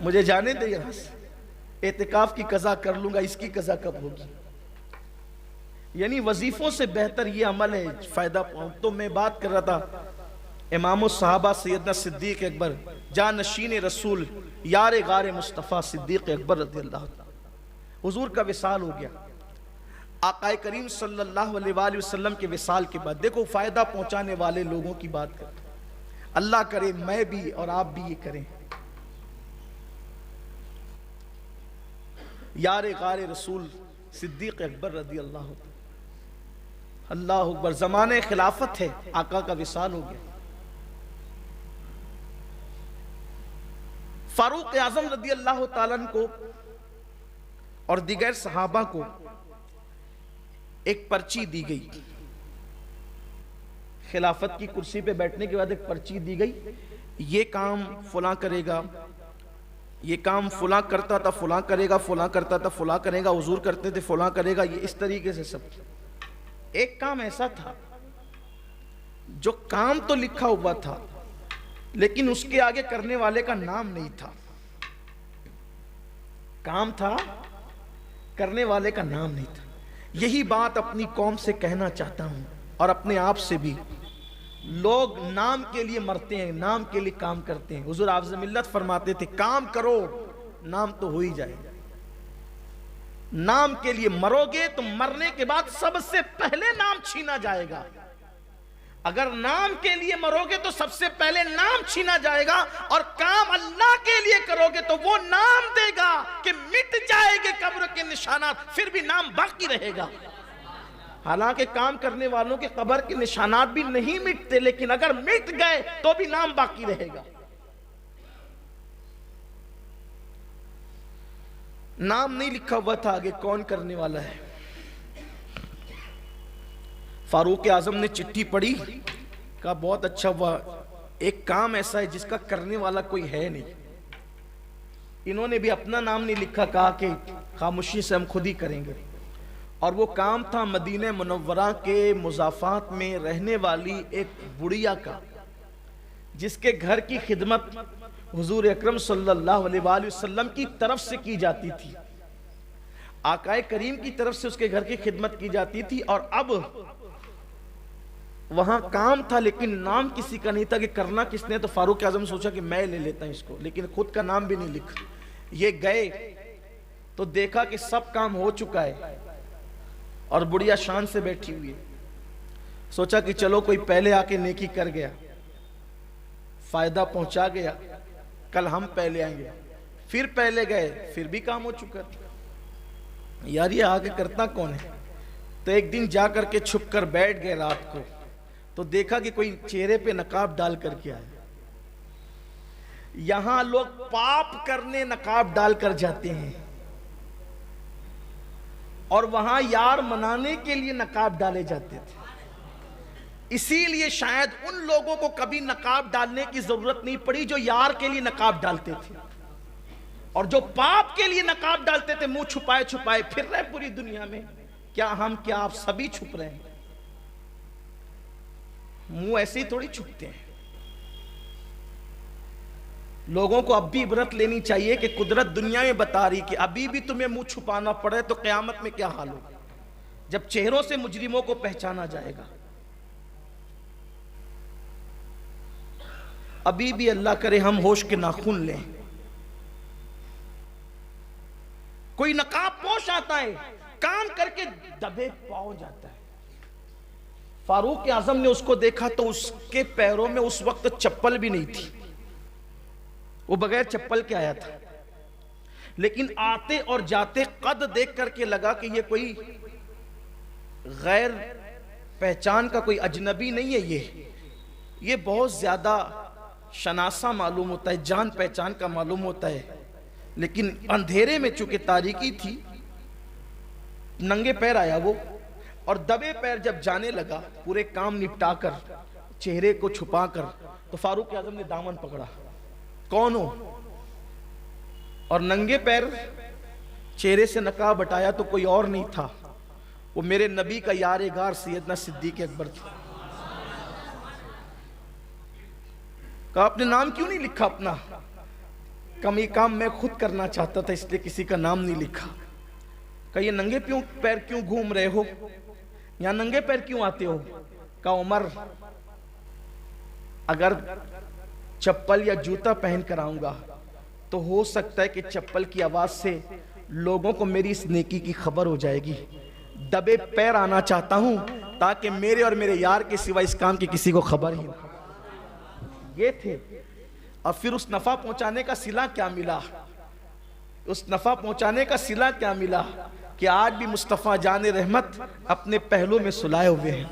مجھے جانے دے یہاں سے، اعتکاف کی قضا کر لوں گا، اس کی قضا کب ہوگی؟ یعنی وظیفوں سے بہتر یہ عمل ہے، فائدہ پاؤں۔ تو میں بات کر رہا تھا امام الصحابہ سیدنا صدیق اکبر، جانشین رسول، یار غار مصطفیٰ صدیق اکبر رضی اللہ عنہ، حضور کا وصال ہو گیا۔ آقا کریم صلی اللہ علیہ وآلہ وسلم کے وصال کے بعد دیکھو فائدہ پہنچانے والے لوگوں کی بات کرتے ہیں، اللہ کرے میں بھی اور آپ بھی یہ کریں۔ یار غار رسول صدیق اکبر رضی اللہ عنہ، اللہ اکبر، زمانہ خلافت ہے، آقا کا وصال ہو گیا۔ فاروق اعظم رضی اللہ تعالیٰ عنہ کو اور دیگر صحابہ کو ایک پرچی دی گئی، خلافت کی کرسی پہ بیٹھنے کے بعد ایک پرچی دی گئی، یہ کام فلاں کرے گا، یہ کام فلاں کرتا تھا فلاں کرے گا، فلاں کرتا تھا فلاں کرے گا، حضور کرتے تھے فلاں کرے گا، یہ اس طریقے سے سب۔ ایک کام ایسا تھا جو کام تو لکھا ہوا تھا لیکن اس کے آگے کرنے والے کا نام نہیں تھا، کام تھا کرنے والے کا نام نہیں تھا۔ یہی بات اپنی قوم سے کہنا چاہتا ہوں اور اپنے آپ سے بھی، لوگ نام کے لیے مرتے ہیں، نام کے لیے کام کرتے ہیں۔ حضور حافظ ملت فرماتے تھے کام کرو نام تو ہو ہی جائے گا، نام کے لیے مرو گے تو مرنے کے بعد سب سے پہلے نام چھینا جائے گا۔ اگر نام کے لیے مرو گے تو سب سے پہلے نام چھینا جائے گا، اور کام اللہ کے لیے کرو گے تو وہ نام دے گا کہ مٹ جائے گے قبر کے نشانات، پھر بھی نام باقی رہے گا۔ حالانکہ کام کرنے والوں کے قبر کے نشانات بھی نہیں مٹتے، لیکن اگر مٹ گئے تو بھی نام باقی رہے گا۔ نام نہیں لکھا ہوا تھا آگے کون کرنے والا ہے۔ فاروق اعظم نے چٹھی پڑھی، کہا بہت اچھا ہوا، ایک کام ایسا ہے جس کا کرنے والا کوئی ہے نہیں۔ انہوں نے بھی اپنا نام نہیں لکھا، کہا کہ خاموشی سے ہم خود ہی کریں گے۔ اور وہ کام تھا مدینہ منورہ کے مضافات میں رہنے والی ایک بڑھیا کا، جس کے گھر کی خدمت حضور اکرم صلی اللہ علیہ وآلہ وسلم کی طرف سے کی جاتی تھی، آقا کریم کی طرف سے اس کے گھر کی خدمت کی جاتی تھی۔ اور اب وہاں کام تھا لیکن نام کسی کا نہیں تھا کہ کرنا کس نے، تو فاروق اعظم سوچا کہ میں لے لیتا ہوں اس کو، لیکن خود کا نام بھی نہیں لکھا۔ یہ گئے تو دیکھا کہ سب کام ہو چکا ہے اور بڑھیا شان سے بیٹھی ہوئی ہے۔ سوچا کہ چلو کوئی پہلے آ کے نیکی کر گیا، فائدہ پہنچا گیا، کل ہم پہلے آئیں گے۔ پھر پہلے گئے، پھر بھی کام ہو چکا تھا، یار یہ آگے کرتا کون ہے؟ تو ایک دن جا کر کے چھپ کر بیٹھ گئے رات کو، تو دیکھا کہ کوئی چہرے پہ نقاب ڈال کر کے آیا۔ یہاں لوگ پاپ کرنے نقاب ڈال کر جاتے ہیں، اور وہاں یار منانے کے لیے نقاب ڈالے جاتے تھے۔ اسی لیے شاید ان لوگوں کو کبھی نقاب ڈالنے کی ضرورت نہیں پڑی جو یار کے لیے نقاب ڈالتے تھے، اور جو پاپ کے لیے نقاب ڈالتے تھے منہ چھپائے چھپائے پھر رہے پوری دنیا میں۔ کیا ہم کیا آپ سبھی چھپ رہے ہیں؟ منہ ایسے ہی تھوڑی چھپتے ہیں۔ لوگوں کو اب بھی عبرت لینی چاہیے کہ قدرت دنیا میں بتا رہی کہ ابھی بھی تمہیں منہ چھپانا پڑے تو قیامت میں کیا حال ہوگا جب چہروں سے مجرموں کو پہچانا جائے گا۔ ابھی بھی اللہ کرے ہم ہوش کے ناخن لیں۔ کوئی نقاب پوش آتا ہے، کام کر کے دبے پاؤں جاتا ہے۔ فاروق اعظم نے اس کو دیکھا تو اس کے پیروں میں اس وقت چپل بھی نہیں تھی، وہ بغیر چپل کے آیا تھا، لیکن آتے اور جاتے قد دیکھ کر کے لگا کہ یہ کوئی غیر پہچان کا کوئی اجنبی نہیں ہے، یہ بہت زیادہ شناسہ معلوم ہوتا ہے، جان پہچان کا معلوم ہوتا ہے۔ لیکن اندھیرے میں چونکہ تاریکی تھی، ننگے پیر آیا وہ، اور دبے پیر جب جانے لگا پورے کام نپٹا کر چہرے کو چھپا کر، تو فاروق اعظم نے دامن پکڑا، کون ہو؟ اور ننگے پیر چہرے سے نقاب ہٹایا تو کوئی اور نہیں تھا، وہ میرے نبی کا یار غار سیدنا صدیق اکبر تھا۔ کہا آپ نے نام کیوں نہیں لکھا اپنا؟ کمی کام میں خود کرنا چاہتا تھا، اس لیے کسی کا نام نہیں لکھا۔ کہ یہ ننگے پیر کیوں گھوم رہے ہو، یا ننگے پیر کیوں آتے ہو؟ کہا عمر اگر چپل یا جوتا پہن کر آؤں گا تو ہو سکتا ہے کہ چپل کی آواز سے لوگوں کو میری اس نیکی کی خبر ہو جائے گی، دبے پیر آنا چاہتا ہوں تاکہ میرے اور میرے یار کے سوا اس کام کی کسی کو خبر ہی نہ۔ یہ تھے۔ اور پھر اس نفع پہنچانے کا صلہ کیا ملا؟ اس نفع پہنچانے کا صلہ کیا ملا کہ آج بھی مصطفیٰ جان رحمت اپنے پہلو میں سلائے ہوئے ہیں۔